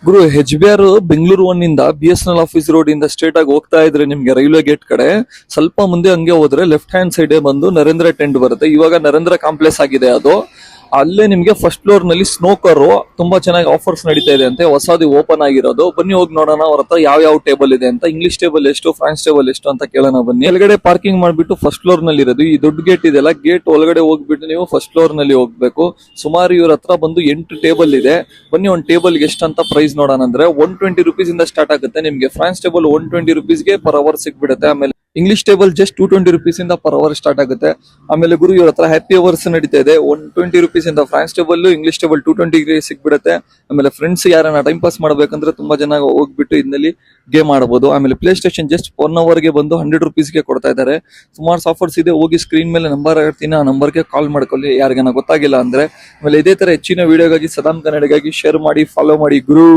ಗುರು HBR Bengaluru 1 ಇಂದ BSNL office road ಇಂದ straight ಆಗಿ ಹೋಗ್ತಾ ಇದ್ರೆ ನಿಮ್ಗೆ ರೈಲ್ವೆ ಗೇಟ್ ಕಡೆ ಸ್ವಲ್ಪ ಮುಂದೆ ಹಂಗೆ ಹೋದ್ರೆ ಲೆಫ್ಟ್ ಹ್ಯಾಂಡ್ ಸೈಡ್ ಬಂದು ನರೇಂದ್ರ ಟೆಂಟ್ ಬರುತ್ತೆ. ಇವಾಗ ನರೇಂದ್ರ ಕಾಂಪ್ಲೆಕ್ಸ್ ಆಗಿದೆ ಅದು. ಅಲ್ಲೇ ನಿಮ್ಗೆ ಫಸ್ಟ್ ಫ್ಲೋರ್ ನಲ್ಲಿ ಸ್ನೋಕರ್ ತುಂಬಾ ಚೆನ್ನಾಗಿ ಆಫರ್ಸ್ ನಡೀತಾ ಇದೆ ಅಂತೆ, ಹೊಸದು ಓಪನ್ ಆಗಿರೋದು. ಬನ್ನಿ ಹೋಗಿ ನೋಡೋಣ ಅವ್ರ ಹತ್ರ ಯಾವ ಟೇಬಲ್ ಇದೆ ಅಂತ. ಇಂಗ್ಲಿಷ್ ಟೇಬಲ್ ಎಷ್ಟು, ಫ್ರಾನ್ಸ್ ಟೇಬಲ್ ಎಷ್ಟು ಅಂತ ಕೇಳೋಣ ಬನ್ನಿ. ಕೆಳಗಡೆ ಪಾರ್ಕಿಂಗ್ ಮಾಡ್ಬಿಟ್ಟು ಫಸ್ಟ್ ಫ್ಲೋರ್ ನಲ್ಲಿ ಇರೋದು ಈ ದೊಡ್ಡ ಗೇಟ್ ಇದೆಲ್ಲ, ಗೇಟ್ ಒಳಗಡೆ ಹೋಗ್ಬಿಟ್ಟು ನೀವು ಫಸ್ಟ್ ಫ್ಲೋರ್ ನಲ್ಲಿ ಹೋಗ್ಬೇಕು. ಸುಮಾರು ಇವ್ರ ಹತ್ರ ಬಂದು 8 ಟೇಬಲ್ ಇದೆ. ಬನ್ನಿ ಒಂದು ಟೇಬಲ್ ಎಷ್ಟು ಅಂತ ಪ್ರೈಸ್ ನೋಡೋಣ. ಅಂದ್ರೆ 120 rupees ಇಂದ ಸ್ಟಾರ್ಟ್ ಆಗುತ್ತೆ ನಿಮ್ಗೆ. ಫ್ರಾನ್ಸ್ ಟೇಬಲ್ 120 rupees ಗೆ ಪರ್ ಅವರ್ ಸಿಗ್ಬಿಡುತ್ತೆ. ಆಮೇಲೆ ಇಂಗ್ಲಿಷ್ ಟೇಬಲ್ ಜಸ್ಟ್ 220 rupees ಇಂದ ಪರ್ ಅವರ್ ಸ್ಟಾರ್ಟ್ ಆಗುತ್ತೆ. ಆಮೇಲೆ ಗುರು ಇವ್ರ ಹತ್ರ ಹ್ಯಾಪಿ ಅವರ್ಸ್ ನಡೀತಾ ಇದೆ. 120 rupees ಇಂದ ಫ್ರಾನ್ಸ್ ಟೇಬಲ್, ಇಂಗ್ಲಿಷ್ ಟೇಬಲ್ 220 ಸಿಗ್ಬಿಡುತ್ತೆ. ಆಮೇಲೆ ಫ್ರೆಂಡ್ಸ್ ಯಾರನ್ನ ಟೈಮ್ ಪಾಸ್ ಮಾಡ್ಬೇಕಂದ್ರೆ ತುಂಬಾ ಜನ ಹೋಗ್ಬಿಟ್ಟು ಇದರಲ್ಲಿ ಗೇಮ್ ಆಡಬಹುದು. ಆಮೇಲೆ ಪ್ಲೇ ಸ್ಟೇಷನ್ ಜಸ್ಟ್ 1 hour ಗೆ ಬಂದು 100 rupees ಗೆ ಕೊಡ್ತಾ ಇದ್ದಾರೆ. ಸುಮಾರು ಆಫರ್ಸ್ ಇದೆ. ಹೋಗಿ ಸ್ಕ್ರೀನ್ ಮೇಲೆ ನಂಬರ್ ಇರ್ತೀನಿ, ಆ ನಂಬರ್ಗೆ ಕಾಲ್ ಮಾಡ್ಕೊಳ್ಳಿ ಯಾರಿಗಾನ ಗೊತ್ತಾಗಿಲ್ಲ ಅಂದ್ರೆ. ಆಮೇಲೆ ಇದೇ ತರ ಹೆಚ್ಚಿನ ವಿಡಿಯೋಗಾಗಿ ಸದಾಮ್ ಕನ್ನಡಗಾಗಿ ಶೇರ್ ಮಾಡಿ, ಫಾಲೋ ಮಾಡಿ ಗುರು.